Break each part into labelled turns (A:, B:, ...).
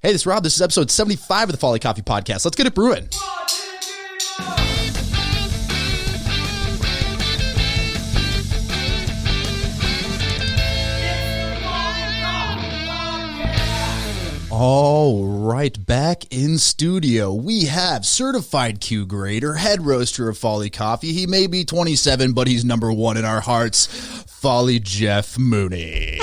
A: Hey, this is Rob. This is episode 75 of the Folly Coffee Podcast. Let's get it brewing. All right, back in studio, we have certified Q grader, head roaster of Folly Coffee. He may be 27, but he's number one in our hearts, Folly Jeff Mooney.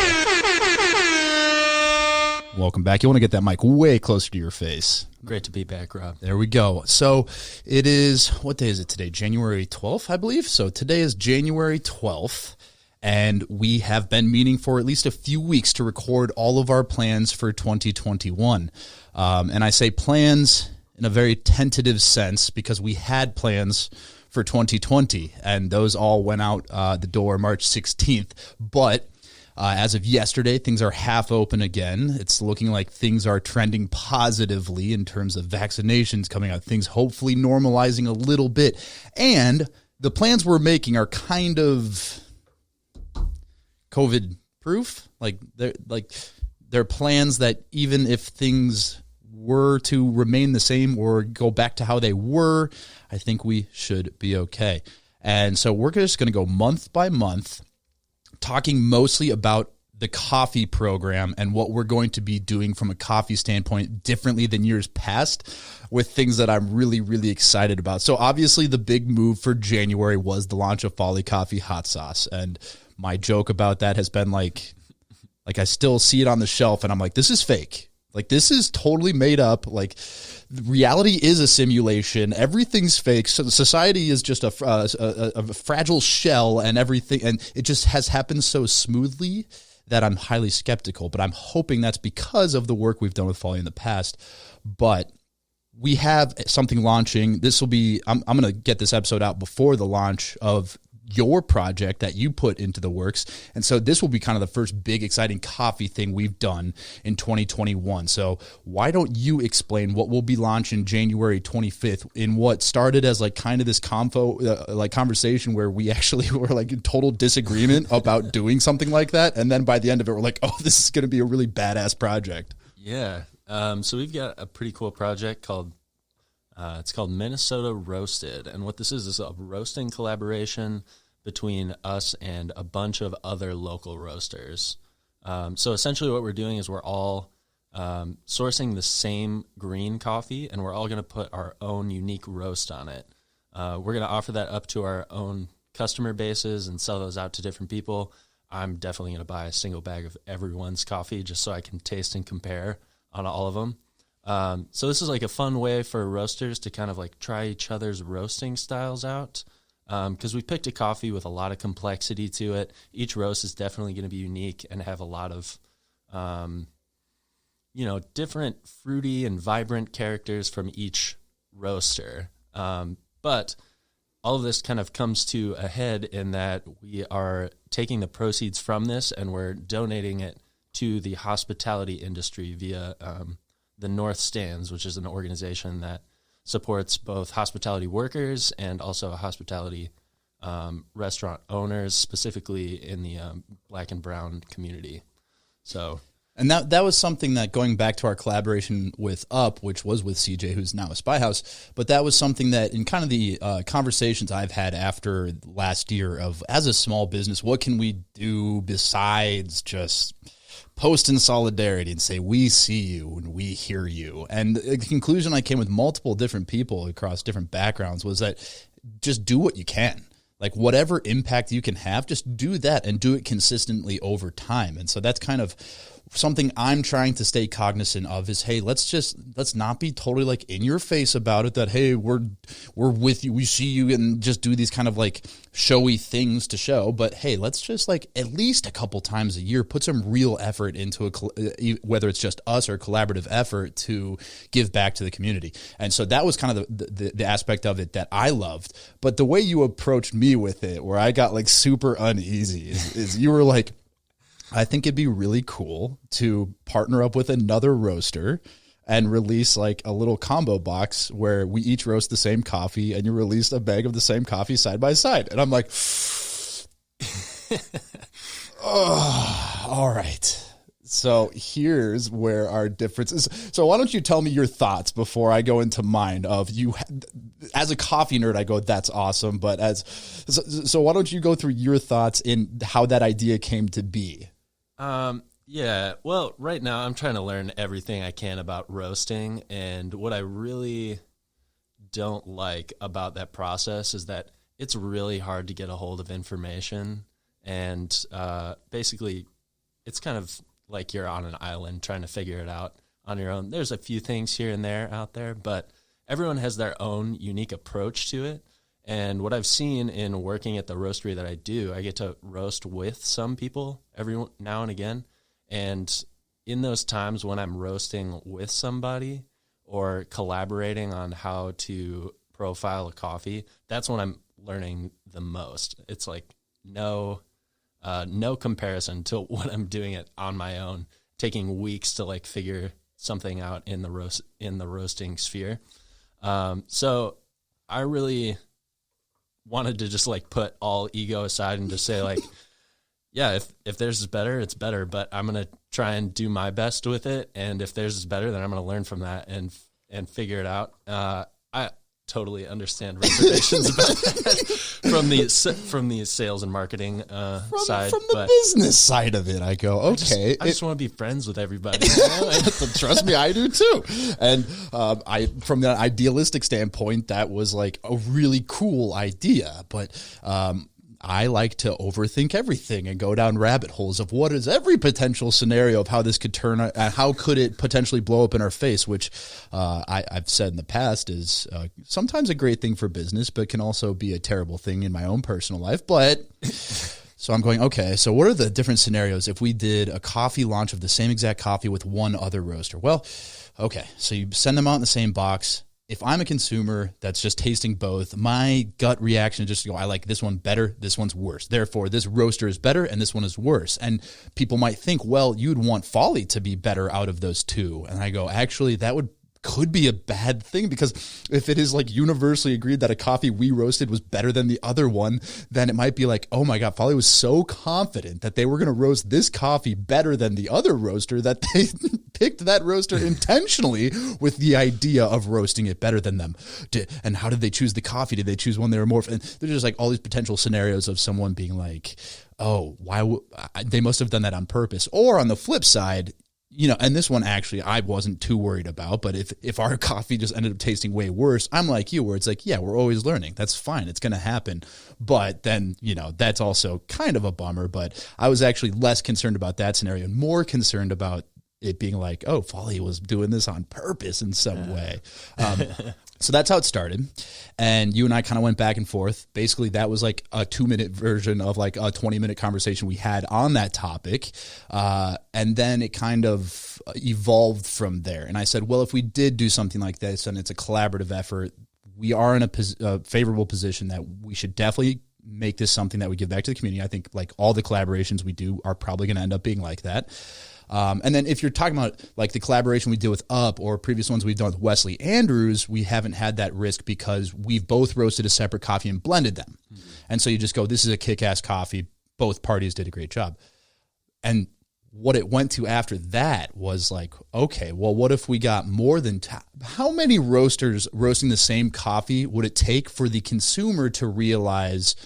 A: Welcome back. You want to get that mic way closer to your face.
B: Great to be back, Rob.
A: There we go. So it is, what day is it today? January 12th, I believe. So today is January 12th. And we have been meeting for at least a few weeks to record all of our plans for 2021. And I say plans in a very tentative sense because we had plans for 2020, and those all went out the door March 16th. But as of yesterday, things are half open again. It's looking like things are trending positively in terms of vaccinations coming out, things hopefully normalizing a little bit. And the plans we're making are kind of COVID proof. They're plans that even if things were to remain the same or go back to how they were, I think we should be okay. And so we're just going to go month by month, talking mostly about the coffee program and what we're going to be doing from a coffee standpoint differently than years past, with things that I'm really, really excited about. So obviously the big move for January was the launch of Folly Coffee Hot Sauce. And my joke about that has been like I still see it on the shelf and I'm like, this is fake. Like, this is totally made up. Like, reality is a simulation. Everything's fake. So society is just a fragile shell, and everything. And it just has happened so smoothly that I'm highly skeptical. But I'm hoping that's because of the work we've done with Folly in the past. But we have something launching. This will be, I'm going to get this episode out before the launch of your project that you put into the works. And so this will be kind of the first big, exciting coffee thing we've done in 2021. So why don't you explain what we'll be launching January 25th in what started as like kind of this conversation where we actually were like in total disagreement about doing something like that. And then by the end of it, we're like, oh, this is going to be a really badass project.
B: Yeah. So we've got a pretty cool project called it's called Minnesota Roasted, and what this is a roasting collaboration between us and a bunch of other local roasters. So essentially what we're doing is we're all sourcing the same green coffee, and we're all going to put our own unique roast on it. We're going to offer that up to our own customer bases and sell those out to different people. I'm definitely going to buy a single bag of everyone's coffee just so I can taste and compare on all of them. So this is like a fun way for roasters to kind of like try each other's roasting styles out. Because we picked a coffee with a lot of complexity to it. Each roast is definitely going to be unique and have a lot of, different fruity and vibrant characters from each roaster. But all of this kind of comes to a head in that we are taking the proceeds from this and we're donating it to the hospitality industry via the North Stands, which is an organization that supports both hospitality workers and also hospitality restaurant owners, specifically in the Black and Brown community. So,
A: and that was something that, going back to our collaboration with Up, which was with CJ, who's now a Spy House, but that was something that in kind of the conversations I've had after last year of, as a small business, what can we do besides just post in solidarity and say, we see you and we hear you. And the conclusion I came with multiple different people across different backgrounds was that just do what you can. Like, whatever impact you can have, just do that and do it consistently over time. And so that's kind of something I'm trying to stay cognizant of is, hey, let's not be totally like in your face about it, that, hey, we're with you, we see you, and just do these kind of like showy things to show. But hey, let's just like at least a couple times a year put some real effort into whether it's just us or collaborative effort to give back to the community. And so that was kind of the aspect of it that I loved. But the way you approached me with it, where I got like super uneasy, is you were like, I think it'd be really cool to partner up with another roaster and release like a little combo box where we each roast the same coffee and you release a bag of the same coffee side by side. And I'm like, oh, all right. So here's where our difference is. So why don't you tell me your thoughts before I go into mine of you as a coffee nerd, I go, that's awesome. But so why don't you go through your thoughts in how that idea came to be?
B: Yeah, well, right now I'm trying to learn everything I can about roasting. And what I really don't like about that process is that it's really hard to get a hold of information. And basically, it's kind of like you're on an island trying to figure it out on your own. There's a few things here and there out there, but everyone has their own unique approach to it. And what I've seen in working at the roastery that I do, I get to roast with some people every now and again. And in those times when I'm roasting with somebody or collaborating on how to profile a coffee, that's when I'm learning the most. It's like no comparison to when I'm doing it on my own, taking weeks to like figure something out in the roasting sphere. So I really wanted to just like put all ego aside and just say like, yeah, if theirs is better, it's better, but I'm going to try and do my best with it. And if theirs is better, then I'm going to learn from that and figure it out. I totally understand reservations about that from the sales and marketing side.
A: From the business side of it, I go, okay.
B: I just want to be friends with everybody.
A: Trust me, I do too. And from the idealistic standpoint, that was like a really cool idea. But I like to overthink everything and go down rabbit holes of what is every potential scenario of how this could turn out, and how could it potentially blow up in our face, which I've said in the past is sometimes a great thing for business, but can also be a terrible thing in my own personal life. But so I'm going, okay, so what are the different scenarios if we did a coffee launch of the same exact coffee with one other roaster? Well, okay, so you send them out in the same box. If I'm a consumer that's just tasting both, my gut reaction is just to go, I like this one better, this one's worse. Therefore, this roaster is better and this one is worse. And people might think, well, you'd want Folly to be better out of those two. And I go, actually, that could be a bad thing, because if it is like universally agreed that a coffee we roasted was better than the other one, then it might be like, oh my God, Folly was so confident that they were going to roast this coffee better than the other roaster that they picked that roaster intentionally with the idea of roasting it better than them. And how did they choose the coffee? Did they choose one they were more? And there's just like all these potential scenarios of someone being like, oh, they must have done that on purpose. Or on the flip side, and this one actually I wasn't too worried about, but if our coffee just ended up tasting way worse, I'm like you, where it's like, yeah, we're always learning. That's fine. It's going to happen. But then, that's also kind of a bummer. But I was actually less concerned about that scenario and more concerned about it being like, oh, Folly was doing this on purpose in some way. So that's how it started. And you and I kind of went back and forth. Basically, that was like a 2-minute version of like a 20-minute conversation we had on that topic. And then it kind of evolved from there. And I said, well, if we did do something like this and it's a collaborative effort, we are in a favorable position that we should definitely make this something that we give back to the community. I think like all the collaborations we do are probably going to end up being like that. And then if you're talking about like the collaboration we did with Up or previous ones we've done with Wesley Andrews, we haven't had that risk because we've both roasted a separate coffee and blended them. Mm-hmm. And so you just go, this is a kick-ass coffee. Both parties did a great job. And what it went to after that was like, okay, well, what if we got more than how many roasters roasting the same coffee would it take for the consumer to realize,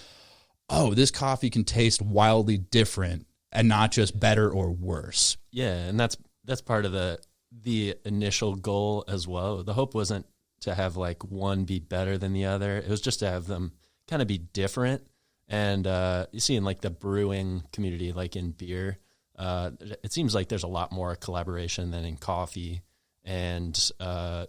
A: oh, this coffee can taste wildly different and not just better or worse?
B: Yeah, and that's part of the initial goal as well. The hope wasn't to have like one be better than the other. It was just to have them kind of be different. And you see in like the brewing community, like in beer, it seems like there's a lot more collaboration than in coffee, and a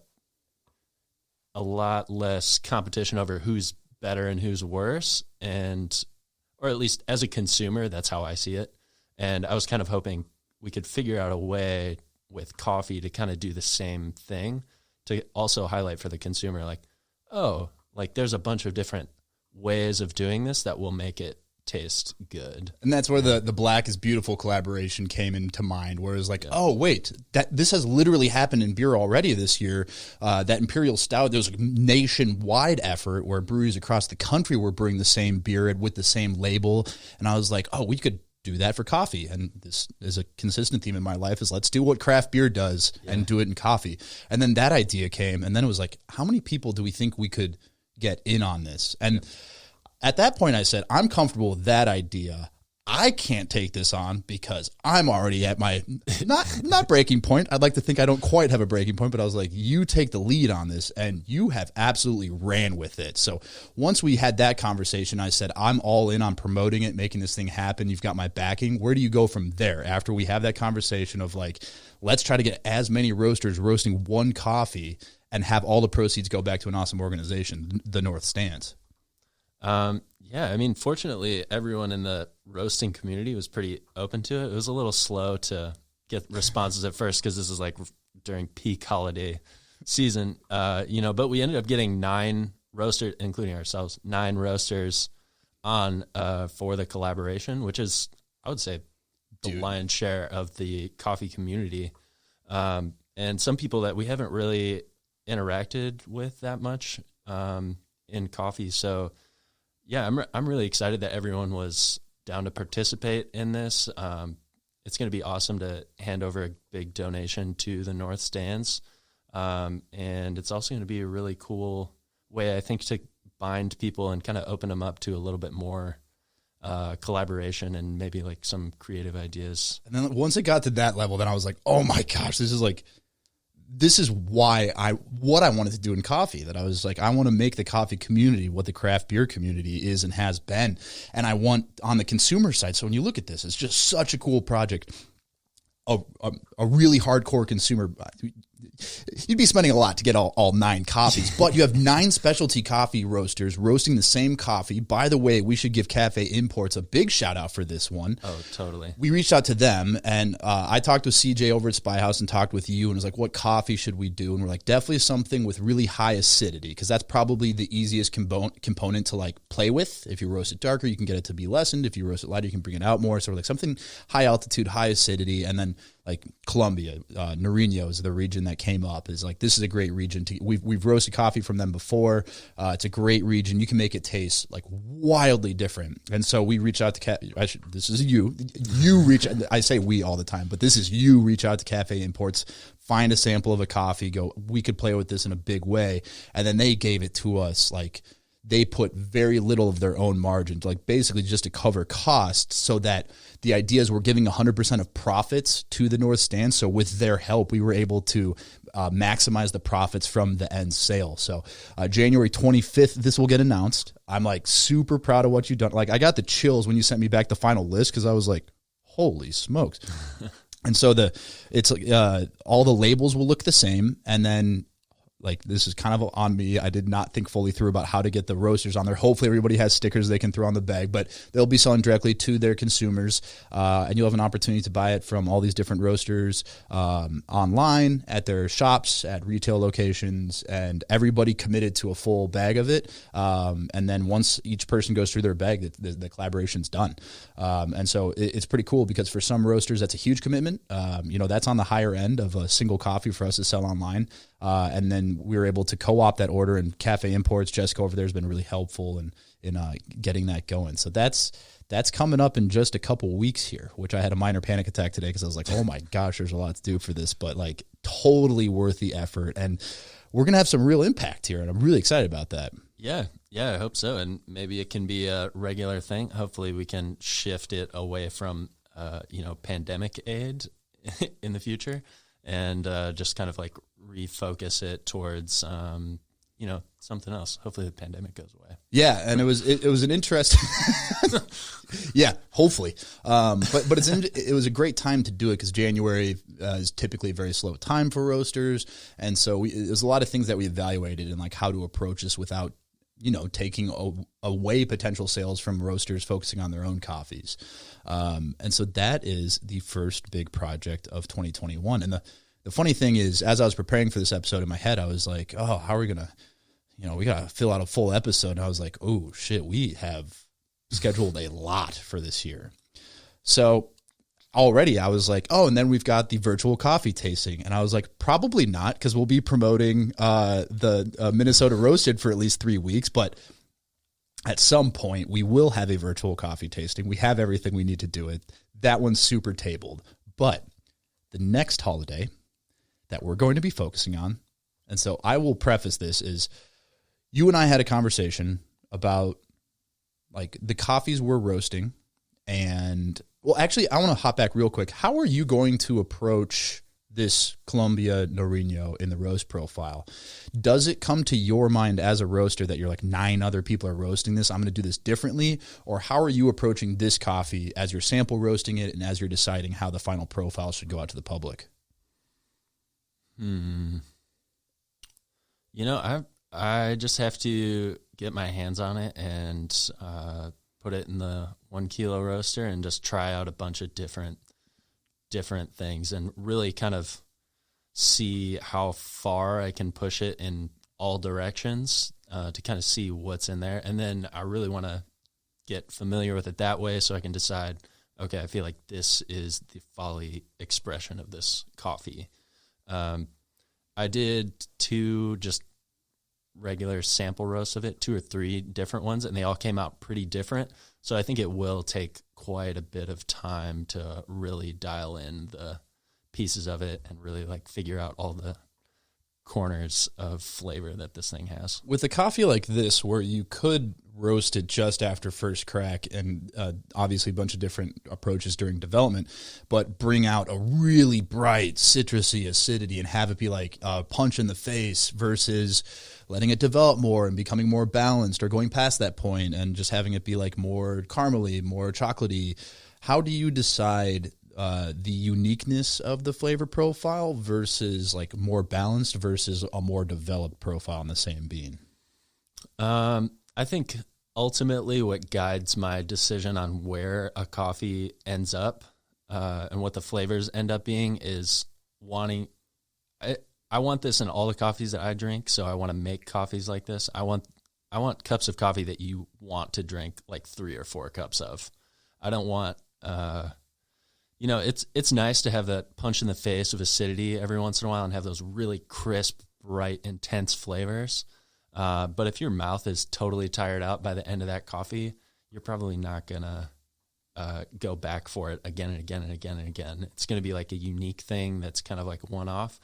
B: lot less competition over who's better and who's worse. Or at least as a consumer, that's how I see it. And I was kind of hoping we could figure out a way with coffee to kind of do the same thing, to also highlight for the consumer, like, oh, like there's a bunch of different ways of doing this that will make it taste good.
A: And that's where the Black is Beautiful collaboration came into mind, where it was like, oh, wait, this has literally happened in beer already this year. That Imperial Stout, there was a nationwide effort where breweries across the country were brewing the same beer with the same label. And I was like, oh, we could do that for coffee. And this is a consistent theme in my life is let's do what craft beer does and do it in coffee. And then that idea came, and then it was like, how many people do we think we could get in on this? And at that point I said, I'm comfortable with that idea. I can't take this on because I'm already at my not breaking point. I'd like to think I don't quite have a breaking point, but I was like, you take the lead on this, and you have absolutely ran with it. So once we had that conversation, I said, I'm all in on promoting it, making this thing happen. You've got my backing. Where do you go from there after we have that conversation of like, let's try to get as many roasters roasting one coffee and have all the proceeds go back to an awesome organization, the North Stands?
B: Yeah, I mean, fortunately, everyone in the roasting community was pretty open to it. It was a little slow to get responses at first because this is like during peak holiday season, but we ended up getting 9 roasters, including ourselves, 9 roasters on for the collaboration, which is, I would say, the lion's share of the coffee community. And some people that we haven't really interacted with that much in coffee. So, yeah, I'm really excited that everyone was down to participate in this. It's going to be awesome to hand over a big donation to the North Stands. And it's also going to be a really cool way, I think, to bind people and kind of open them up to a little bit more collaboration and maybe like some creative ideas.
A: And then once it got to that level, then I was like, oh my gosh, this is why what I wanted to do in coffee, that I was like, I want to make the coffee community what the craft beer community is and has been. And I want on the consumer side. So when you look at this, it's just such a cool project. A really hardcore consumer, you'd be spending a lot to get all 9 coffees, but you have 9 specialty coffee roasters roasting the same coffee. By the way, we should give Cafe Imports a big shout out for this one.
B: Oh, totally.
A: We reached out to them, and I talked with CJ over at Spy House and talked with you, and was like, what coffee should we do? And we're like, definitely something with really high acidity, because that's probably the easiest component to like play with. If you roast it darker, you can get it to be lessened. If you roast it lighter, you can bring it out more. So we're like something high altitude, high acidity, and then like Colombia, Nariño is the region that came up. Is like, this is a great region. We've roasted coffee from them before. It's a great region. You can make it taste like wildly different. And so we reach out to this is you reach. I say we all the time, but this is you reach out to Cafe Imports, find a sample of a coffee, go, we could play with this in a big way, and then they gave it to us like. They put very little of their own margins, like basically just to cover costs, so that the idea is we're giving 100% of profits to the North Stand. So with their help, we were able to maximize the profits from the end sale. So January 25th, this will get announced. I'm like super proud of what you've done. Like I got the chills when you sent me back the final list, because I was like, holy smokes. And so it's all the labels will look the same, and then like this is kind of on me. I did not think fully through about how to get the roasters on there. Hopefully everybody has stickers they can throw on the bag, but they'll be selling directly to their consumers. And you'll have an opportunity to buy it from all these different roasters online, at their shops, at retail locations, and everybody committed to a full bag of it. And then once each person goes through their bag, the collaboration's done. And so it's pretty cool, because for some roasters, that's a huge commitment. That's on the higher end of a single coffee for us to sell online. And then we were able to co-opt that order, and Cafe Imports, Jessica over there, has been really helpful in getting that going. So that's coming up in just a couple weeks here, which I had a minor panic attack today because I was like, oh my gosh, there's a lot to do for this, but like totally worth the effort. And we're going to have some real impact here, and I'm really excited about that.
B: Yeah, I hope so. And maybe it can be a regular thing. Hopefully we can shift it away from, pandemic aid in the future, and just kind of like refocus it towards, something else. Hopefully the pandemic goes away.
A: Yeah. And it was an interesting, yeah, hopefully. But it was a great time to do it, because January is typically a very slow time for roasters. And so there's a lot of things that we evaluated, and like how to approach this without, taking away potential sales from roasters focusing on their own coffees. And so that is the first big project of 2021. And the funny thing is, as I was preparing for this episode in my head, I was like, oh, how are we going to, we got to fill out a full episode. And I was like, oh shit, we have scheduled a lot for this year. So already I was like, oh, and then we've got the virtual coffee tasting. And I was like, probably not, because we'll be promoting the Minnesota Roasted for at least 3 weeks. But at some point we will have a virtual coffee tasting. We have everything we need to do it. That one's super tabled. But the next holiday that we're going to be focusing on, and so I will preface this, is you and I had a conversation about like the coffees we're roasting. And well, actually, I want to hop back real quick. How are you going to approach this Colombia Nariño in the roast profile? Does it come to your mind as a roaster that you're like 9 other people are roasting this, I'm going to do this differently? Or how are you approaching this coffee as you're sample roasting it and as you're deciding how the final profile should go out to the public?
B: You know, I just have to get my hands on it and put it in the 1 kilo roaster and just try out a bunch of different things and really kind of see how far I can push it in all directions to kind of see what's in there. And then I really want to get familiar with it that way so I can decide, okay, I feel like this is the Folly expression of this coffee. I did 2 just regular sample roasts of it, 2 or 3 different ones, and they all came out pretty different. So I think it will take quite a bit of time to really dial in the pieces of it and really like figure out all the corners of flavor that this thing has.
A: With a coffee like this, where you could roast it just after first crack and obviously a bunch of different approaches during development, but bring out a really bright citrusy acidity and have it be like a punch in the face versus letting it develop more and becoming more balanced, or going past that point and just having it be like more caramely, more chocolatey. How do you decide the uniqueness of the flavor profile versus like more balanced versus a more developed profile on the same bean?
B: I think ultimately what guides my decision on where a coffee ends up and what the flavors end up being is I want this in all the coffees that I drink, so I want to make coffees like this. I want cups of coffee that you want to drink like 3 or 4 cups of. I don't want it's nice to have that punch in the face of acidity every once in a while and have those really crisp, bright, intense flavors. But if your mouth is totally tired out by the end of that coffee, you're probably not going to go back for it again and again and again and again. It's going to be like a unique thing that's kind of like one-off.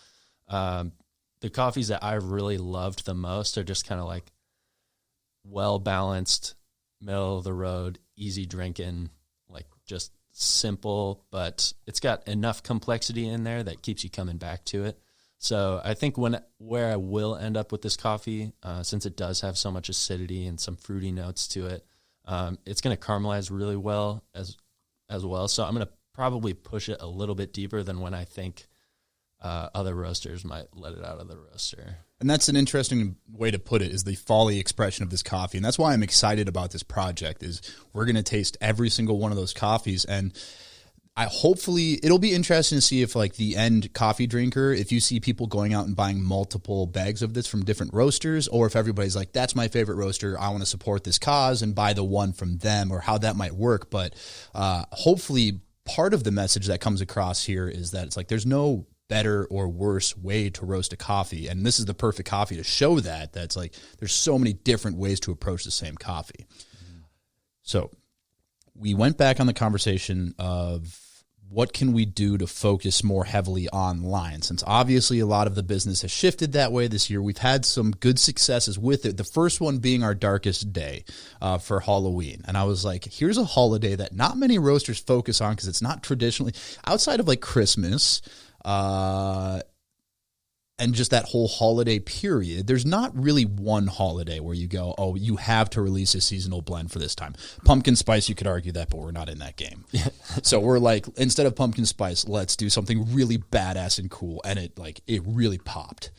B: The coffees that I really loved the most are just kind of like well-balanced, middle of the road, easy drinking, like just simple, but it's got enough complexity in there that keeps you coming back to it. So I think where I will end up with this coffee, since it does have so much acidity and some fruity notes to it, it's going to caramelize really well as well. So I'm going to probably push it a little bit deeper than when I think other roasters might let it out of the roaster.
A: And that's an interesting way to put it, is the Folly expression of this coffee. And that's why I'm excited about this project, is we're going to taste every single one of those coffees. And hopefully it'll be interesting to see if like the end coffee drinker, if you see people going out and buying multiple bags of this from different roasters, or if everybody's like, that's my favorite roaster, I want to support this cause and buy the one from them, or how that might work. But hopefully part of the message that comes across here is that it's like there's no better or worse way to roast a coffee. And this is the perfect coffee to show that. That's like there's so many different ways to approach the same coffee. Mm-hmm. So we went back on the conversation of what can we do to focus more heavily online, since obviously a lot of the business has shifted that way this year. We've had some good successes with it. The first one being our darkest day for Halloween. And I was like, here's a holiday that not many roasters focus on because it's not traditionally, outside of like Christmas, and just that whole holiday period, there's not really one holiday where you go, oh, you have to release a seasonal blend for this time. Pumpkin spice, you could argue that, but we're not in that game. So we're like, instead of pumpkin spice, let's do something really badass and cool. And it really popped.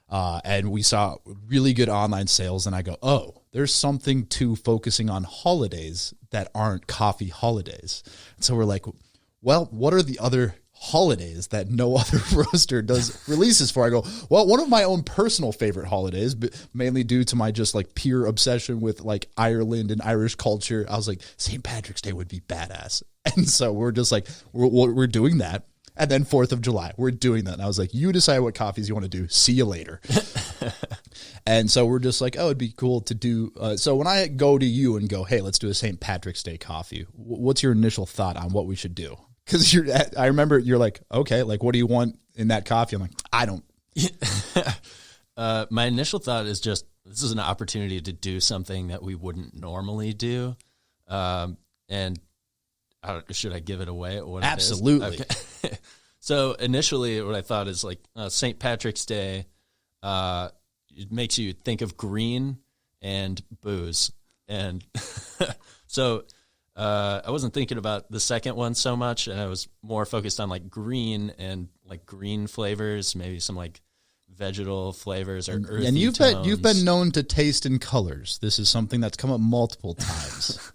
A: And we saw really good online sales. And I go, oh, there's something to focusing on holidays that aren't coffee holidays. And so we're like, well, what are the other holidays that no other roaster does releases for? I go, well, one of my own personal favorite holidays, but mainly due to my just like pure obsession with like Ireland and Irish culture, I was like, St. Patrick's Day would be badass. And so we're just like, we're doing that. And then 4th of July, we're doing that. And I was like, you decide what coffees you want to do. See you later. And so we're just like, oh, it'd be cool to do. So when I go to you and go, hey, let's do a St. Patrick's Day coffee, what's your initial thought on what we should do? Because I remember you're like, okay, like, what do you want in that coffee? I'm like, I don't.
B: My initial thought is just, this is an opportunity to do something that we wouldn't normally do. And should I give it away? What
A: Absolutely.
B: It is? Okay. So initially what I thought is like St. Patrick's Day, it makes you think of green and booze. And so I wasn't thinking about the second one so much, and I was more focused on like green and like green flavors, maybe some like vegetal flavors or earthy
A: and you've
B: tones.
A: been known to taste in colors. This is something that's come up multiple times.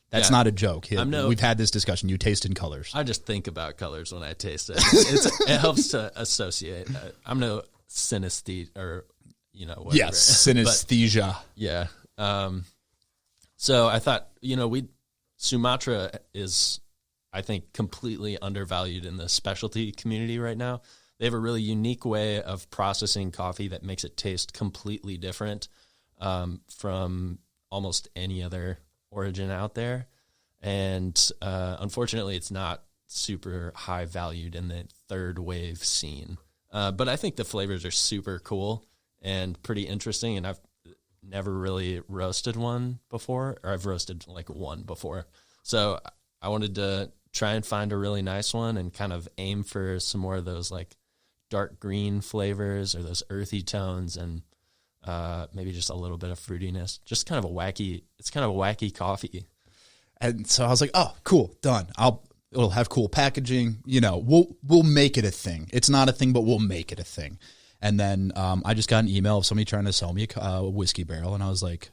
A: That's not a joke. We've had this discussion. You taste in colors.
B: I just think about colors when I taste it. It helps to associate. I'm no synesthete or, whatever.
A: Yes, synesthesia.
B: But, yeah. So I thought, Sumatra is, I think, completely undervalued in the specialty community right now. They have a really unique way of processing coffee that makes it taste completely different from almost any other origin out there. And unfortunately, it's not super high valued in the third wave scene. But I think the flavors are super cool and pretty interesting. And I've never really roasted one before, or I've roasted like one before. So I wanted to try and find a really nice one and kind of aim for some more of those like dark green flavors or those earthy tones, and maybe just a little bit of fruitiness. Just kind of a wacky coffee.
A: And so I was like, oh, cool, done. It'll have cool packaging. We'll make it a thing. It's not a thing, but we'll make it a thing. And then I just got an email of somebody trying to sell me a whiskey barrel, and I was like,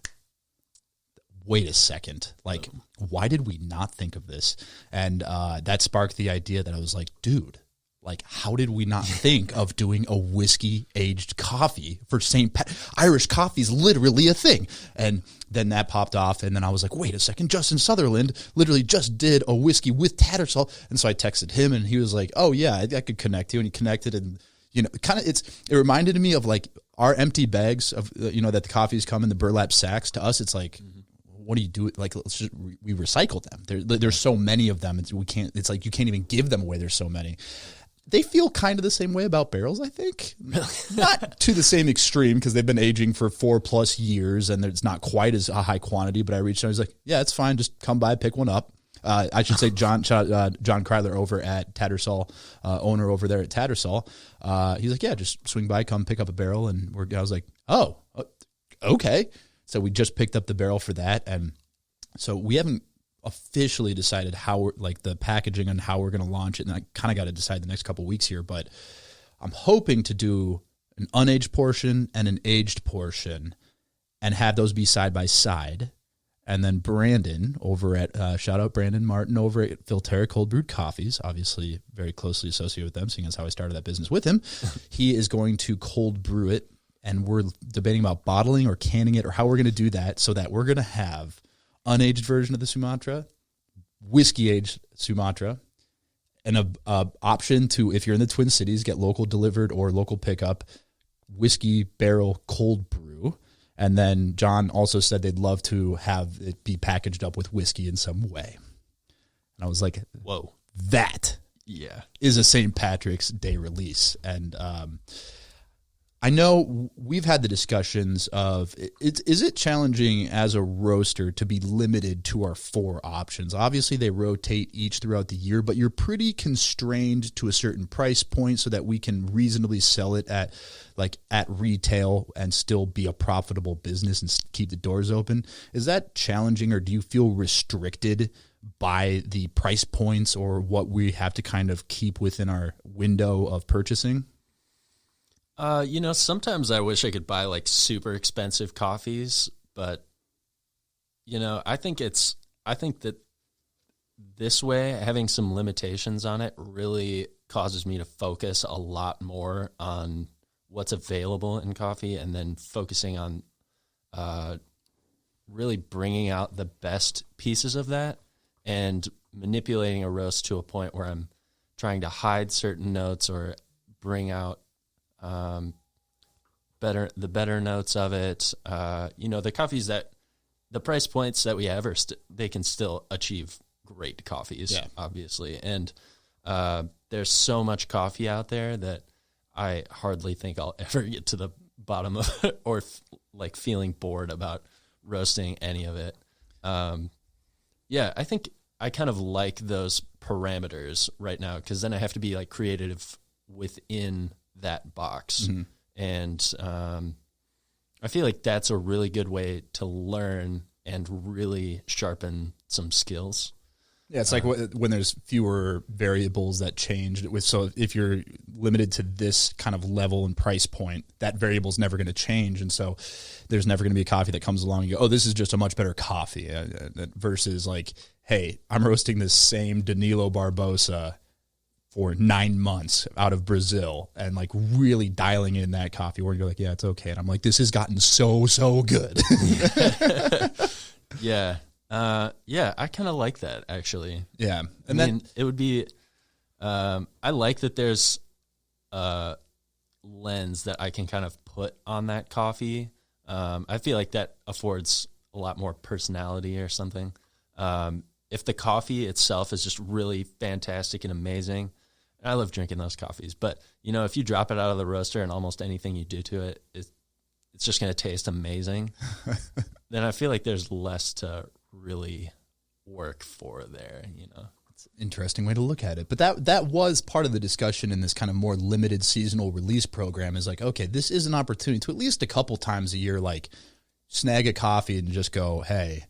A: wait a second. Like, why did we not think of this? And that sparked the idea that I was like, dude, like, how did we not think of doing a whiskey-aged coffee for St. Irish coffee is literally a thing. And then that popped off, and then I was like, wait a second, Justin Sutherland literally just did a whiskey with Tattersall. And so I texted him, and he was like, oh, yeah, I could connect you. And he connected, and, it reminded me of, like, our empty bags of, that the coffees come in the burlap sacks. To us, it's like, what do you do? Like, we recycle them. There's so many of them. It's like you can't even give them away. There's so many. They feel kind of the same way about barrels, I think. Not to the same extreme, because they've been aging for 4+ years and it's not quite as a high quantity, but I reached out. He's like, yeah, it's fine. Just come by, pick one up. I should say John Kryler over at Tattersall, owner over there at Tattersall. He's like, yeah, just swing by, come pick up a barrel. And I was like, oh, okay. So we just picked up the barrel for that. And so we haven't officially decided how we're, like, the packaging and how we're going to launch it. And I kind of got to decide the next couple of weeks here, but I'm hoping to do an unaged portion and an aged portion and have those be side by side. And then Brandon over at, shout out Brandon Martin over at Filterra Cold Brewed Coffees, obviously very closely associated with them, seeing as how I started that business with him. He is going to cold brew it, and we're debating about bottling or canning it or how we're going to do that, so that we're going to have unaged version of the Sumatra, whiskey aged Sumatra, and a option to, if you're in the Twin Cities, get local delivered or local pickup, whiskey barrel cold brew. And then John also said they'd love to have it be packaged up with whiskey in some way. And I was like, whoa, that is a St. Patrick's Day release. And I know we've had the discussions of, is it challenging as a roaster to be limited to our 4 options? Obviously, they rotate each throughout the year, but you're pretty constrained to a certain price point so that we can reasonably sell it at retail and still be a profitable business and keep the doors open. Is that challenging, or do you feel restricted by the price points or what we have to kind of keep within our window of purchasing?
B: Sometimes I wish I could buy like super expensive coffees, but I think that this way, having some limitations on it really causes me to focus a lot more on what's available in coffee, and then focusing on really bringing out the best pieces of that and manipulating a roast to a point where I'm trying to hide certain notes or bring out the better notes of it. The coffees the price points that we have they can still achieve great coffees, obviously. And there's so much coffee out there that I hardly think I'll ever get to the bottom of it or feeling bored about roasting any of it. I think I kind of like those parameters right now, because then I have to be like creative within that box. Mm-hmm. And I feel like that's a really good way to learn and really sharpen some skills.
A: Yeah, it's like when there's fewer variables that change. So if you're limited to this kind of level and price point, that variable's never going to change. And so there's never going to be a coffee that comes along and you go, oh, this is just a much better coffee, versus like, hey, I'm roasting this same Danilo Barbosa for 9 months out of Brazil, and like really dialing in that coffee where you're like, yeah, it's okay. And I'm like, this has gotten so good.
B: Yeah. I kind of like that, actually.
A: Yeah.
B: And then it would be, I like that there's a lens that I can kind of put on that coffee. I feel like that affords a lot more personality or something. If the coffee itself is just really fantastic and amazing, I love drinking those coffees, but if you drop it out of the roaster and almost anything you do to it, it's just going to taste amazing. Then I feel like there's less to really work for there,
A: It's an interesting way to look at it. But that was part of the discussion in this kind of more limited seasonal release program, is like, okay, this is an opportunity to at least a couple times a year, like snag a coffee and just go, hey,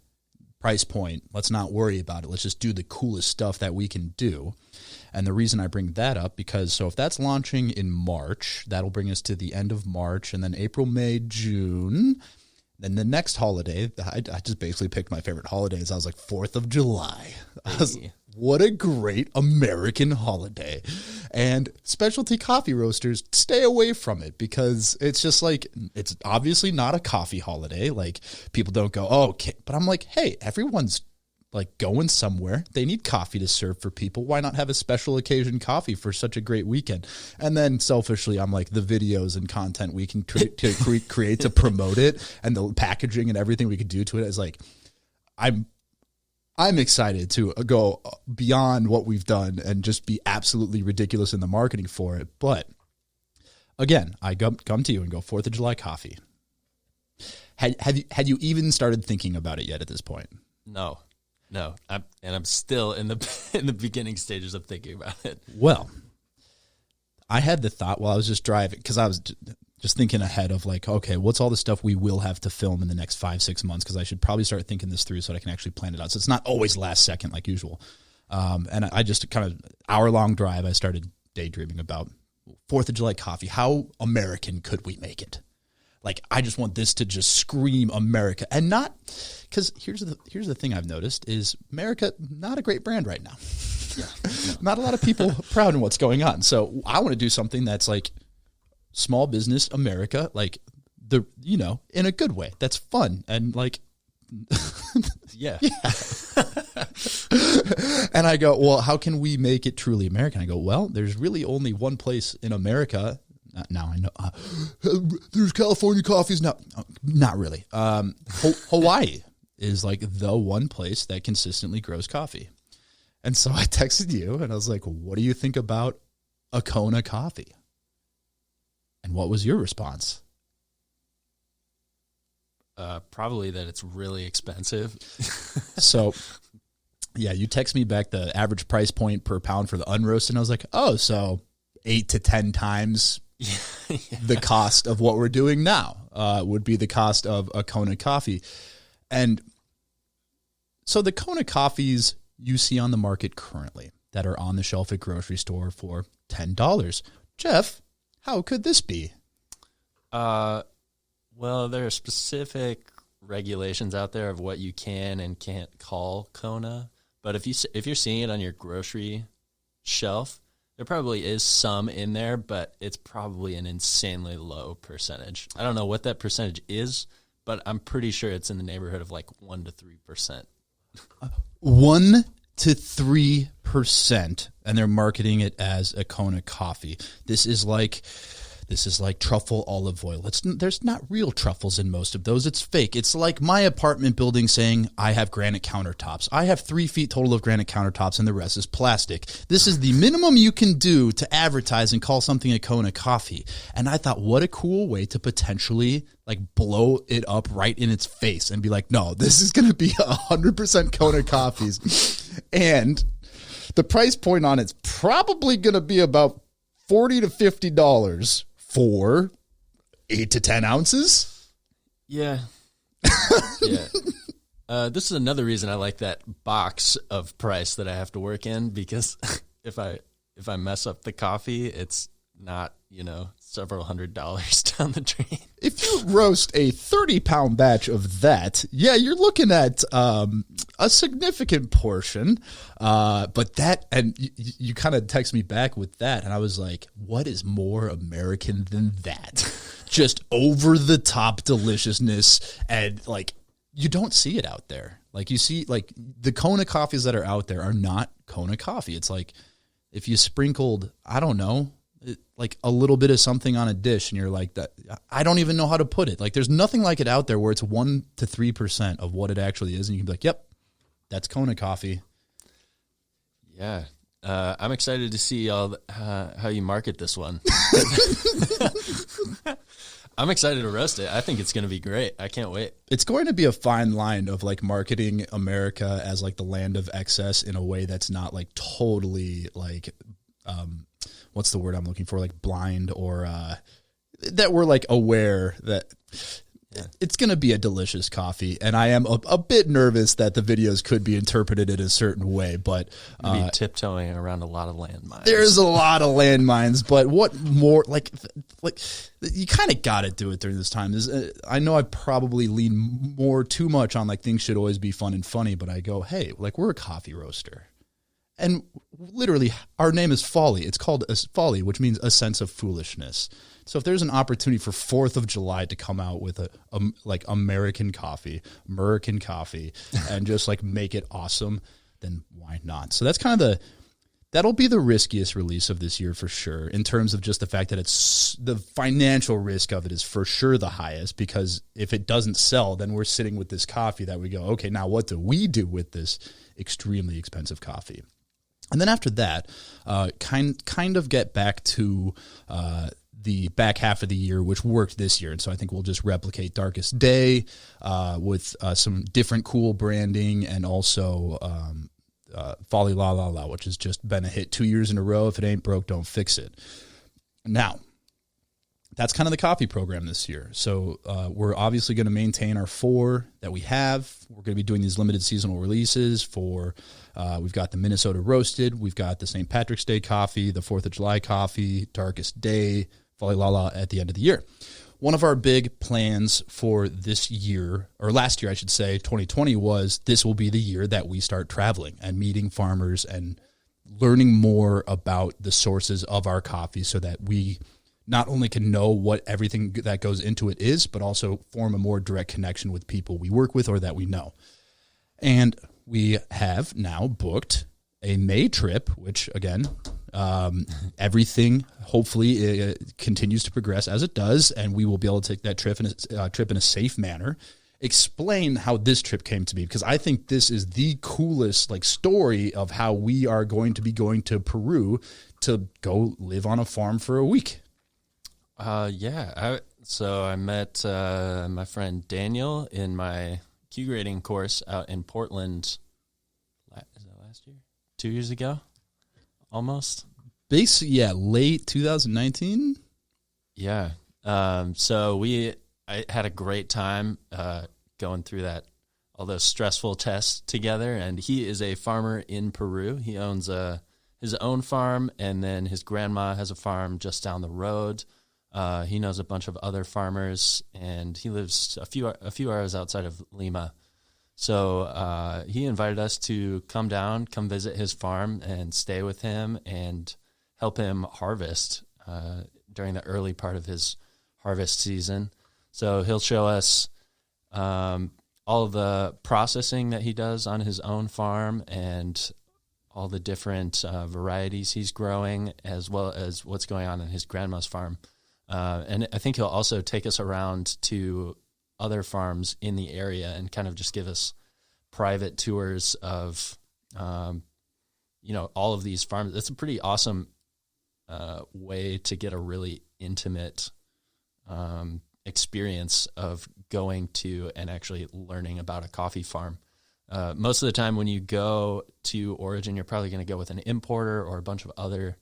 A: price point, let's not worry about it. Let's just do the coolest stuff that we can do. And the reason I bring that up, because if that's launching in March, that'll bring us to the end of March, and then April, May, June. Then the next holiday, I just basically picked my favorite holidays. I was like, 4th of July. What a great American holiday. And specialty coffee roasters, stay away from it, because it's just like, it's obviously not a coffee holiday. Like, people don't go, oh, okay. But I'm like, hey, everyone's like going somewhere. They need coffee to serve for people. Why not have a special occasion coffee for such a great weekend? And then selfishly, I'm like, the videos and content we can create to promote it, and the packaging and everything we could do to it is like, I'm excited to go beyond what we've done and just be absolutely ridiculous in the marketing for it. But again, I come to you and go, 4th of July coffee. Had you even started thinking about it yet at this point?
B: No. I'm still in the beginning stages of thinking about it.
A: Well, I had the thought while I was just driving, because I was just thinking ahead of like, okay, what's all the stuff we will have to film in the next 5-6 months? Because I should probably start thinking this through so that I can actually plan it out. So it's not always last second like usual. And I just kind of hour-long drive, I started daydreaming about 4th of July coffee. How American could we make it? Like, I just want this to just scream America, and not, because here's the thing I've noticed is America, not a great brand right now. Yeah, no. Not a lot of people proud in what's going on. So I want to do something that's like small business America, like in a good way. That's fun and like,
B: yeah.
A: And I go, well, how can we make it truly American? I go, well, there's really only one place in America. Now I know there's California coffees. No, not really. Hawaii is like the one place that consistently grows coffee. And so I texted you and I was like, what do you think about a Kona coffee? And what was your response?
B: Probably that it's really expensive.
A: So yeah, you text me back the average price point per pound for the unroasted. And I was like, oh, so 8 to 10 times the cost of what we're doing now would be the cost of a Kona coffee. And so the Kona coffees you see on the market currently that are on the shelf at grocery store for $10. Jeff, how could this be?
B: Well, there are specific regulations out there of what you can and can't call Kona. But if you're seeing it on your grocery shelf, there probably is some in there, but it's probably an insanely low percentage. I don't know what that percentage is, but I'm pretty sure it's in the neighborhood of like 1 to 3%.
A: 1 to 3%, and they're marketing it as a Kona coffee. This is like this is like truffle olive oil. There's not real truffles in most of those. It's fake. It's like my apartment building saying I have granite countertops. I have 3 feet total of granite countertops and the rest is plastic. This is the minimum you can do to advertise and call something a Kona coffee. And I thought, what a cool way to potentially like blow it up right in its face and be like, no, this is going to be 100% Kona coffees. And the price point on it's probably going to be about $40 to $50 for 8 to 10 ounces.
B: Yeah. Yeah. This is another reason I like that box of price that I have to work in, because if I mess up the coffee, it's not, several $100s down the drain.
A: If you roast a 30-pound batch of that, yeah, you're looking at a significant portion. But that, and you kind of text me back with that, and I was like, what is more American than that? Just over-the-top deliciousness, and like, you don't see it out there. Like, you see, like, the Kona coffees that are out there are not Kona coffee. It's like if you sprinkled, I don't know, like a little bit of something on a dish, and you're like, that, I don't even know how to put it. Like, there's nothing like it out there where it's 1 to 3% of what it actually is, and you can be like, yep, that's Kona coffee.
B: Yeah. I'm excited to see how you market this one. I'm excited to roast it. I think it's going to be great. I can't wait. It's
A: going to be a fine line of like marketing America as like the land of excess in a way that's not like totally like, what's the word I'm looking for? Like blind, or that we're like aware that it's going to be a delicious coffee. And I am a bit nervous that the videos could be interpreted in a certain way, but
B: be tiptoeing around a lot of landmines.
A: There's a lot of landmines, but what more, like you kind of got to do it during this time. I know I probably lean too much on like things should always be fun and funny, but I go, hey, like we're a coffee roaster. And literally, our name is Folly. It's called Folly, which means a sense of foolishness. So if there's an opportunity for 4th of July to come out with a like American coffee, and just like make it awesome, then why not? So that's kind of that'll be the riskiest release of this year for sure, in terms of just the fact that it's the financial risk of it is for sure the highest, because if it doesn't sell, then we're sitting with this coffee that we go, okay, now what do we do with this extremely expensive coffee? And then after that, kind of get back to the back half of the year, which worked this year. And so I think we'll just replicate Darkest Day with some different cool branding, and also Folly La La La, which has just been a hit 2 years in a row. If it ain't broke, don't fix it. Now, that's kind of the coffee program this year. So we're obviously going to maintain our 4 that we have. We're going to be doing these limited seasonal releases for, we've got the Minnesota Roasted, we've got the St. Patrick's Day coffee, the 4th of July coffee, Darkest Day, Folly La La at the end of the year. One of our big plans for this year, or last year I should say, 2020, was this will be the year that we start traveling and meeting farmers and learning more about the sources of our coffee, so that we not only can know what everything that goes into it is, but also form a more direct connection with people we work with or that we know. And we have now booked a May trip, which again, everything hopefully continues to progress as it does, and we will be able to take that trip in a safe manner. Explain how this trip came to be, because I think this is the coolest like story of how we are going to be going to Peru to go live on a farm for a week.
B: So I met my friend Daniel in my Q grading course out in Portland. Is that last year? 2 years ago? Almost?
A: Basically, late 2019.
B: Yeah. So I had a great time going through all those stressful tests together. And he is a farmer in Peru. He owns his own farm, and then his grandma has a farm just down the road. He knows a bunch of other farmers, and he lives a few hours outside of Lima. So he invited us to come visit his farm and stay with him and help him harvest during the early part of his harvest season. So he'll show us all of the processing that he does on his own farm and all the different varieties he's growing, as well as what's going on in his grandma's farm. And I think he'll also take us around to other farms in the area and kind of just give us private tours of, all of these farms. It's a pretty awesome way to get a really intimate experience of going to and actually learning about a coffee farm. Most of the time when you go to Origin, you're probably going to go with an importer or a bunch of other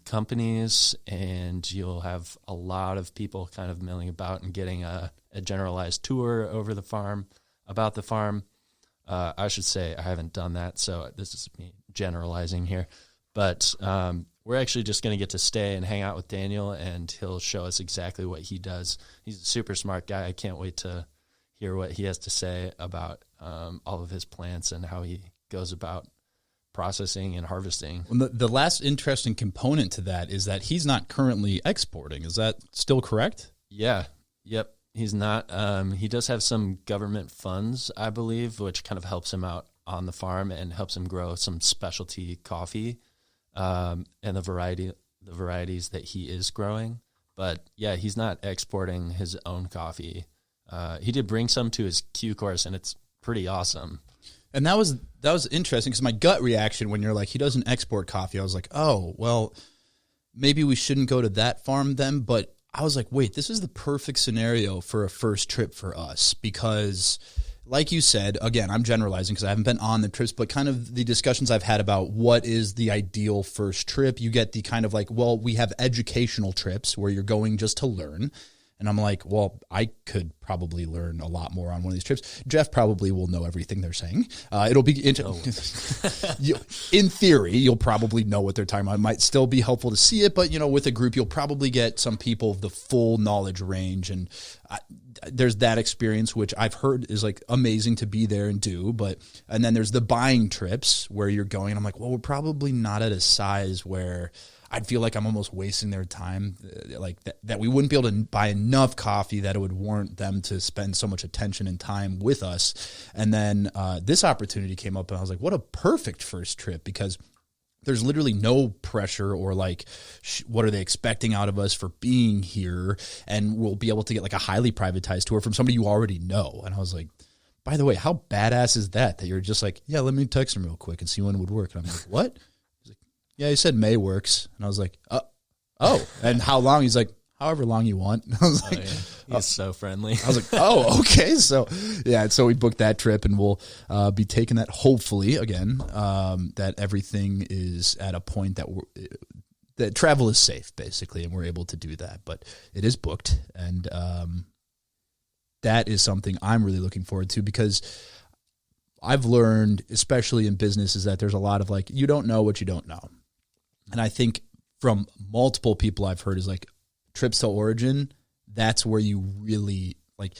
B: companies, and you'll have a lot of people kind of milling about and getting a generalized tour over the farm, about the farm. I should say I haven't done that, so this is me generalizing here. But we're actually just going to get to stay and hang out with Daniel, and he'll show us exactly what he does. He's a super smart guy. I can't wait to hear what he has to say about all of his plants and how he goes about processing and harvesting.
A: Well, the last interesting component to that is that he's not currently exporting. Is that still correct?
B: Yeah. Yep. He's not. He does have some government funds, I believe, which kind of helps him out on the farm and helps him grow some specialty coffee and the varieties that he is growing. But yeah, he's not exporting his own coffee. He did bring some to his Q course, and it's pretty awesome.
A: And that was interesting, because my gut reaction when you're like, he doesn't export coffee, I was like, oh, well, maybe we shouldn't go to that farm then. But I was like, wait, this is the perfect scenario for a first trip for us, because like you said, again, I'm generalizing because I haven't been on the trips, but kind of the discussions I've had about what is the ideal first trip, you get the kind of like, well, we have educational trips where you're going just to learn. And I'm like, well, I could probably learn a lot more on one of these trips. Jeff probably will know everything they're saying. It'll be in theory, you'll probably know what they're talking about. It might still be helpful to see it, but with a group, you'll probably get some people the full knowledge range. And there's that experience, which I've heard is like amazing to be there and do. And then there's the buying trips where you're going, and I'm like, well, we're probably not at a size where I'd feel like I'm almost wasting their time, like that we wouldn't be able to buy enough coffee that it would warrant them to spend so much attention and time with us. And then this opportunity came up, and I was like, what a perfect first trip, because there's literally no pressure or like, what are they expecting out of us for being here? And we'll be able to get like a highly privatized tour from somebody you already know. And I was like, by the way, how badass is that you're just like, yeah, let me text him real quick and see when it would work. And I'm like, what? Yeah, he said May works. And I was like, oh, and how long? He's like, however long you want. I was like,
B: He's so friendly.
A: I was like, oh, okay. So yeah, so we booked that trip, and we'll be taking that hopefully again, that everything is at a point that travel is safe basically, and we're able to do that, but it is booked. And that is something I'm really looking forward to, because I've learned, especially in business, is that there's a lot of like, you don't know what you don't know. And I think from multiple people I've heard is like, trips to Origin, that's where you really, like,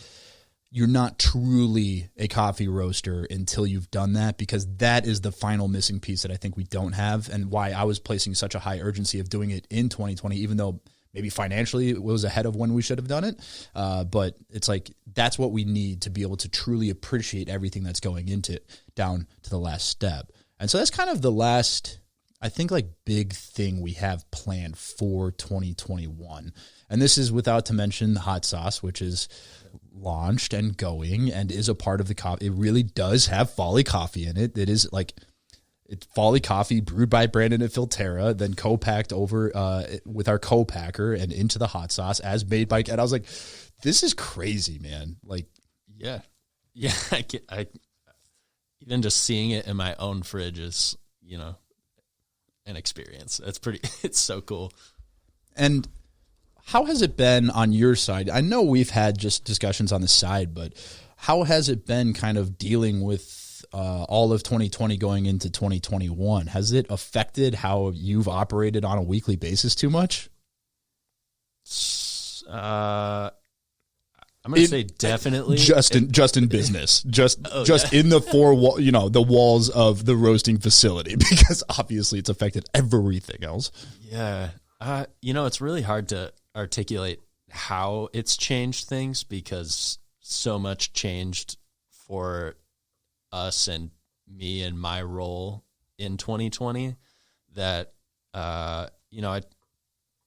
A: you're not truly a coffee roaster until you've done that, because that is the final missing piece that I think we don't have, and why I was placing such a high urgency of doing it in 2020, even though maybe financially it was ahead of when we should have done it. But it's like, that's what we need to be able to truly appreciate everything that's going into it, down to the last step. And so that's kind of the last, I think, like, big thing we have planned for 2021. And this is without to mention the hot sauce, which is launched and going and is a part of the coffee. It really does have Folly coffee in it. It is like, it's Folly coffee brewed by Brandon at Filterra, then co-packed over with our co-packer and into the hot sauce as made by, and I was like, this is crazy, man. Like,
B: yeah. I even just seeing it in my own fridge is, an experience. It's so cool.
A: And how has it been on your side? I know we've had just discussions on the side, but how has it been kind of dealing with all of 2020 going into 2021? Has it affected how you've operated on a weekly basis too much?
B: I'm going to say definitely.
A: Just in business, just in the the walls of the roasting facility, because obviously it's affected everything else.
B: Yeah. It's really hard to articulate how it's changed things, because so much changed for us and me and my role in 2020 that,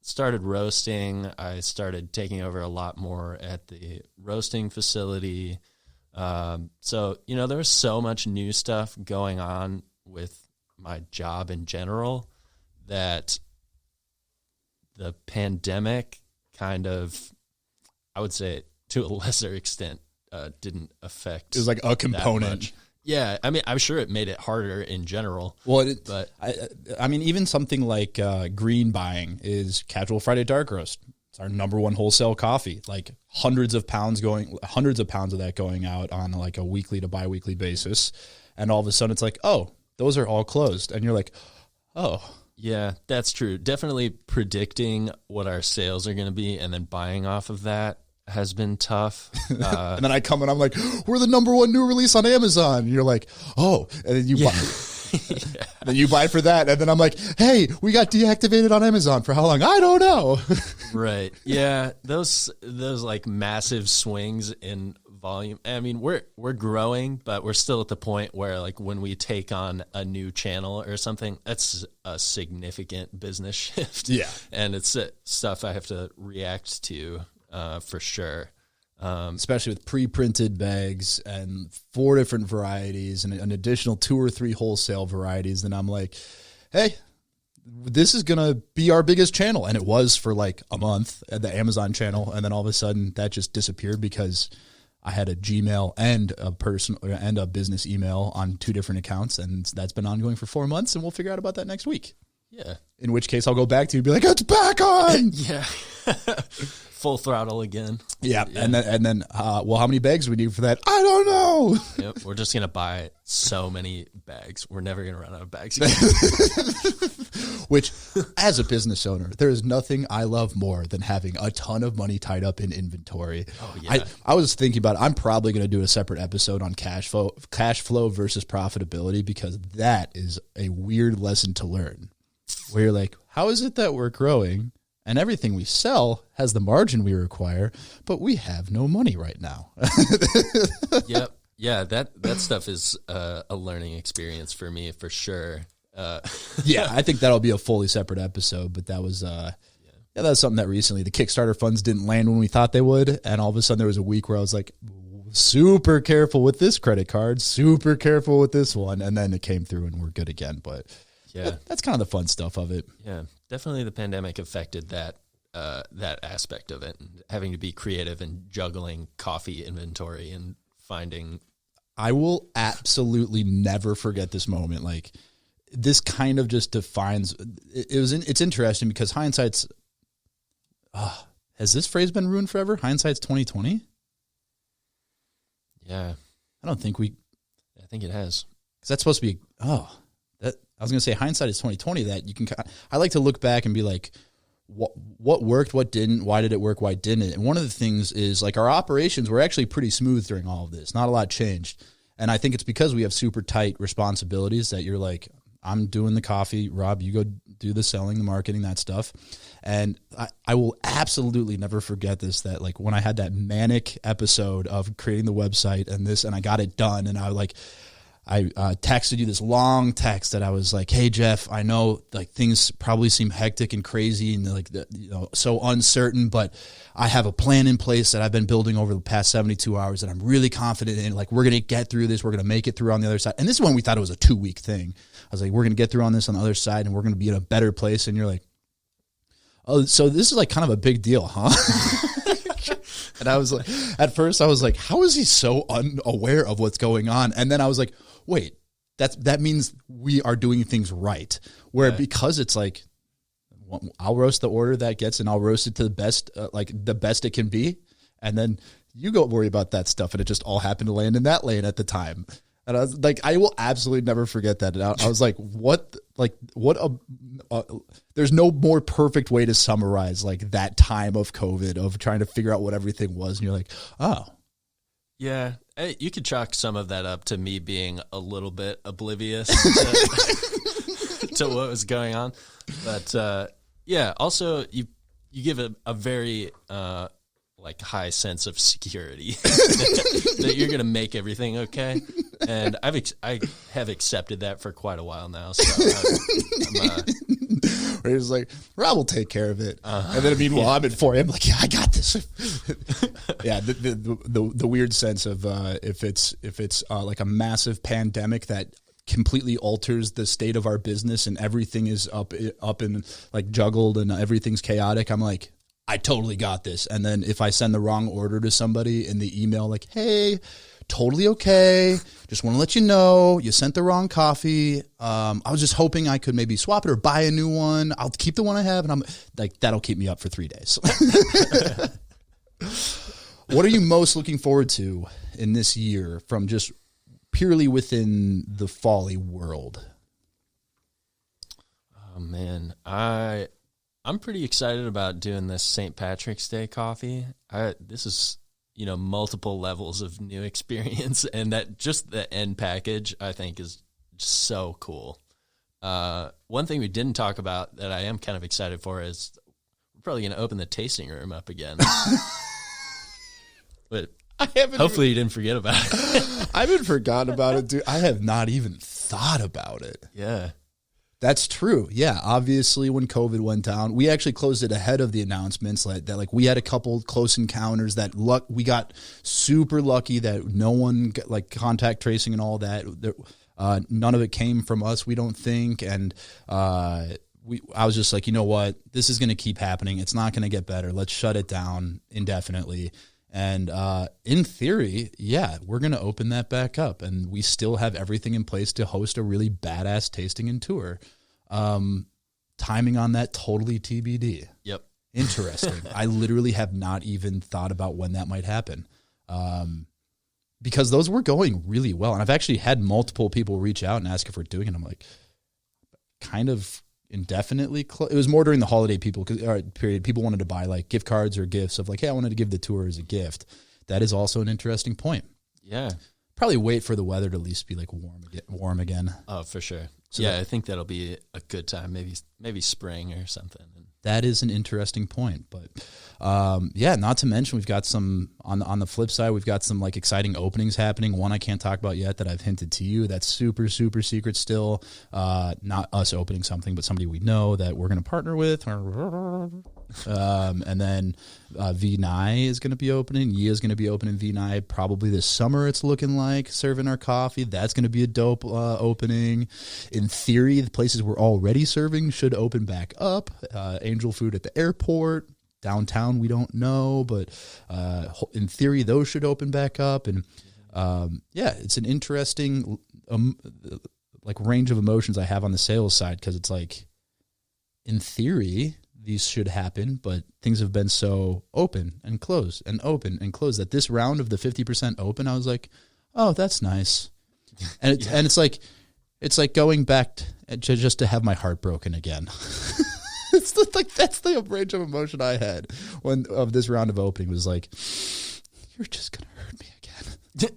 B: started roasting. I started taking over a lot more at the roasting facility. So, there was so much new stuff going on with my job in general that the pandemic kind of, I would say to a lesser extent, didn't affect.
A: It was like a component.
B: Yeah, I mean, I'm sure it made it harder in general.
A: Well,
B: but
A: I mean, even something like green buying is Casual Friday Dark Roast. It's our number one wholesale coffee. Like hundreds of pounds of that going out on like a weekly to biweekly basis, and all of a sudden it's like, oh, those are all closed, and you're like, oh.
B: Yeah, that's true. Definitely predicting what our sales are going to be and then buying off of that has been tough.
A: And then I come and I'm like, we're the number one new release on Amazon. And you're like, oh, and then you buy. Yeah. Then you buy for that, and then I'm like, hey, we got deactivated on Amazon for how long? I don't know.
B: Right. Yeah, those like massive swings in volume. I mean, we're growing, but we're still at the point where like when we take on a new channel or something, that's a significant business shift.
A: Yeah.
B: And it's stuff I have to react to for sure.
A: Especially with pre-printed bags and 4 different varieties and an additional 2 or 3 wholesale varieties. Then I'm like, hey, this is going to be our biggest channel. And it was for like a month at the Amazon channel. And then all of a sudden that just disappeared because I had a Gmail and a personal and a business email on 2 different accounts. And that's been ongoing for 4 months. And we'll figure out about that next week.
B: Yeah.
A: In which case I'll go back to you and be like, it's back on.
B: Yeah. Full throttle again.
A: Yeah. And then, well, how many bags do we need for that? I don't know.
B: Yep. We're just going to buy so many bags. We're never going to run out of bags again.
A: Which, as a business owner, there is nothing I love more than having a ton of money tied up in inventory.
B: Oh, yeah.
A: I was thinking about it. I'm probably going to do a separate episode on cash flow versus profitability, because that is a weird lesson to learn. Where you're like, how is it that we're growing and everything we sell has the margin we require, but we have no money right now?
B: Yep. Yeah, that stuff is a learning experience for me, for sure.
A: Yeah, I think that'll be a fully separate episode, but that was that was something that recently the Kickstarter funds didn't land when we thought they would, and all of a sudden there was a week where I was like, super careful with this credit card, super careful with this one, and then it came through and we're good again. But yeah, that's kind of the fun stuff of it.
B: Yeah, definitely the pandemic affected that aspect of it, and having to be creative and juggling coffee inventory and finding.
A: I will absolutely never forget this moment. Like, this kind of just defines it's interesting because hindsight's has this phrase been ruined forever? Hindsight's 2020.
B: Yeah,
A: I think it
B: has,
A: because that's supposed to be I was going to say hindsight is 2020. That you can, I like to look back and be like, what worked, what didn't, why did it work, why didn't it? And one of the things is, like, our operations were actually pretty smooth during all of this. Not a lot changed. And I think it's because we have super tight responsibilities that you're like, I'm doing the coffee, Rob, you go do the selling, the marketing, that stuff. And I will absolutely never forget this, that like when I had that manic episode of creating the website and I got it done, and I texted you this long text that I was like, hey, Jeff, I know like things probably seem hectic and crazy and like, so uncertain, but I have a plan in place that I've been building over the past 72 hours that I'm really confident in. Like, we're going to get through this. We're going to make it through on the other side. And this is when we thought it was a 2-week thing. I was like, we're going to get through on this on the other side, and we're going to be in a better place. And you're like, oh, so this is like kind of a big deal, huh? And I was like, at first I was like, how is he so unaware of what's going on? And then I was like, wait, that means we are doing things right. Where because it's like, I'll roast the order that gets, and I'll roast it to the best, the best it can be. And then you go worry about that stuff. And it just all happened to land in that lane at the time. And I was like, I will absolutely never forget that. And I was like, there's no more perfect way to summarize like that time of COVID, of trying to figure out what everything was. And you're like, oh.
B: Yeah, you could chalk some of that up to me being a little bit oblivious to what was going on. But yeah, also you give a very like high sense of security that you're going to make everything okay. And I have accepted that for quite a while now. So
C: where he's like, Rob will take care of it. And then meanwhile, I'm at 4 a.m. like, yeah, I got this. Yeah, the weird sense of if it's like a massive pandemic that completely alters the state of our business and everything is up and like juggled and everything's chaotic, I'm like, I totally got this. And then if I send the wrong order to somebody in the email, like, hey, totally okay, just want to let you know you sent the wrong coffee. I was just hoping I could maybe swap it or buy a new one. I'll keep the one I have. And I'm like, that'll keep me up for 3 days. What are you most looking forward to in this year from just purely within the Folly world?
B: Oh man, I'm pretty excited about doing this St. Patrick's Day coffee. This is, multiple levels of new experience, and that just the end package I think is just so cool. One thing we didn't talk about that I am kind of excited for is we're probably going to open the tasting room up again. But hopefully you didn't forget about it.
C: I haven't forgotten about it, dude. I have not even thought about it.
B: Yeah.
C: That's true. Yeah, obviously when COVID went down, we actually closed it ahead of the announcements. Like we had a couple close encounters that we got super lucky that no one got, like contact tracing and all that. None of it came from us, we don't think. And I was just like, you know what, this is going to keep happening. It's not going to get better. Let's shut it down indefinitely. And in theory, yeah, we're going to open that back up, and we still have everything in place to host a really badass tasting and tour. Timing on that, totally TBD.
B: Yep.
C: Interesting. I literally have not even thought about when that might happen, because those were going really well. And I've actually had multiple people reach out and ask if we're doing it. I'm like, kind of indefinitely. It was more during the holiday period. People wanted to buy like gift cards or gifts of like, hey, I wanted to give the tour as a gift. That is also an interesting point.
B: Yeah.
C: Probably wait for the weather to at least be like warm again.
B: Oh, for sure. So I think that'll be a good time. Maybe spring or something.
C: That is an interesting point, but not to mention we've got some on the flip side. We've got some like exciting openings happening. One I can't talk about yet that I've hinted to you. That's super super secret still. Not us opening something, but somebody we know that we're going to partner with. And then V9 is going to be opening. Yia is going to be opening V9 probably this summer. It's looking like serving our coffee. That's going to be a dope opening. In theory, the places we're already serving should open back up. Angel Food at the airport, downtown, we don't know, but in theory, those should open back up. And it's an interesting like range of emotions I have on the sales side, because it's like, in theory, these should happen, but things have been so open and closed and open and closed that this round of the 50% open, I was like, oh, that's nice. And it's like going back just to have my heart broken again. That's the range of emotion I had when of this round of opening was like, you're just gonna hurt me again.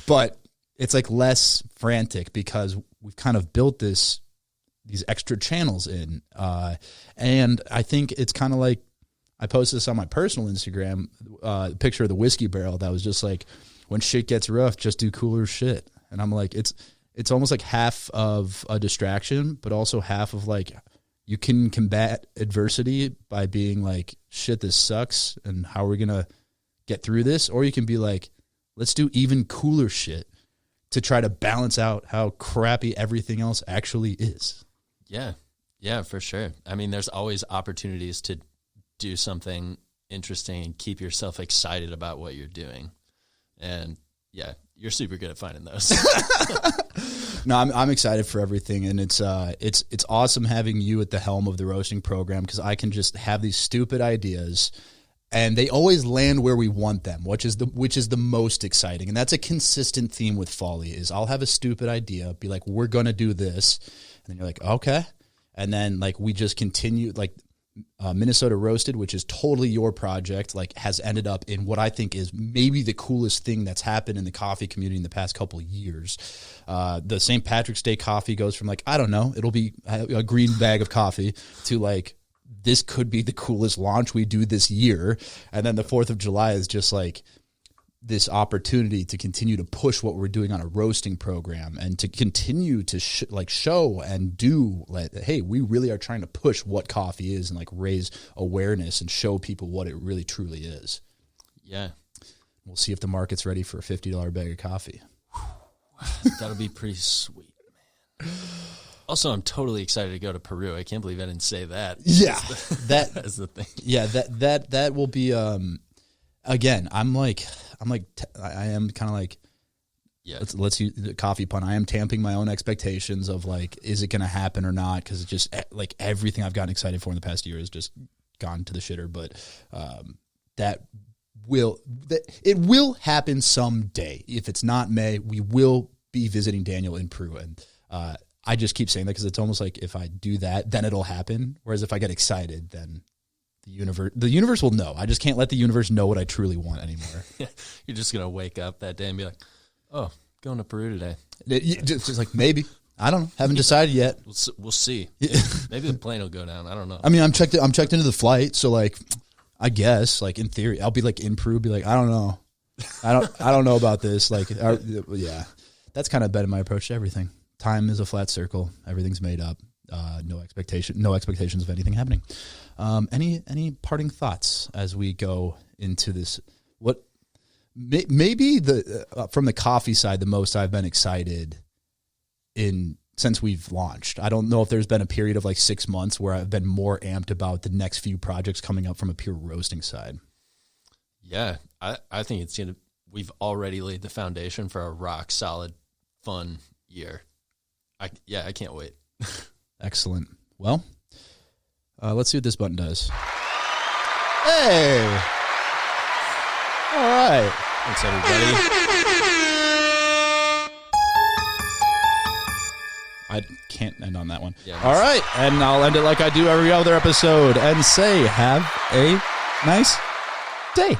C: But it's like less frantic because we've kind of built these extra channels in, and I think it's kind of like, I posted this on my personal Instagram, a picture of the whiskey barrel that was just like, when shit gets rough, just do cooler shit. And I'm like, it's almost like half of a distraction, but also half of like, you can combat adversity by being like, shit, this sucks, and how are we going to get through this? Or you can be like, let's do even cooler shit to try to balance out how crappy everything else actually is.
B: Yeah, for sure. I mean, there's always opportunities to do something interesting and keep yourself excited about what you're doing. And yeah, you're super good at finding those.
C: No, I'm excited for everything, and it's awesome having you at the helm of the roasting program, because I can just have these stupid ideas, and they always land where we want them, which is the most exciting. And that's a consistent theme with Folly is I'll have a stupid idea, be like, we're going to do this, and then you're like, okay, and then like we just continue, like Minnesota Roasted, which is totally your project, like has ended up in what I think is maybe the coolest thing that's happened in the coffee community in the past couple of years. The St. Patrick's Day coffee goes from like, I don't know, it'll be a green bag of coffee to like, this could be the coolest launch we do this year. And then the 4th of July is just like this opportunity to continue to push what we're doing on a roasting program and to continue to show and do hey, we really are trying to push what coffee is and like raise awareness and show people what it really truly is.
B: Yeah.
C: We'll see if the market's ready for a $50 bag of coffee.
B: That'll be pretty sweet, man. Also, I'm totally excited to go to Peru. I can't believe I didn't say that.
C: Yeah.
B: That's the thing.
C: Yeah, that will be again, I am kind of like,
B: yeah.
C: Let's use the coffee pun. I am tamping my own expectations of like, is it going to happen or not? Because it's just like everything I've gotten excited for in the past year has just gone to the shitter. But it will happen someday. If it's not May, we will be visiting Daniel in Peru, and I just keep saying that because it's almost like if I do that, then it'll happen. Whereas if I get excited, then the universe will know. I just can't let the universe know what I truly want anymore.
B: You're just gonna wake up that day and be like, "Oh, going to Peru today."
C: Just like maybe. I don't know. Haven't decided yet.
B: We'll see. Maybe the plane will go down. I don't know.
C: I mean, I'm checked into the flight, so like, I guess like in theory, I'll be like in Peru, be like, I don't know, I don't know about this. Like, yeah, that's kind of been my approach to everything. Time is a flat circle. Everything's made up. No expectations of anything happening. Any parting thoughts as we go into this? What maybe from the coffee side, the most I've been excited since we've launched. I don't know if there's been a period of like 6 months where I've been more amped about the next few projects coming up from a pure roasting side.
B: Yeah, I think we've already laid the foundation for a rock solid, fun year. I can't wait.
C: Excellent. Well, let's see what this button does. Hey! All right.
B: Thanks, everybody.
C: I can't end on that one.
B: Yeah,
C: all right. And I'll end it like I do every other episode and say, have a nice day.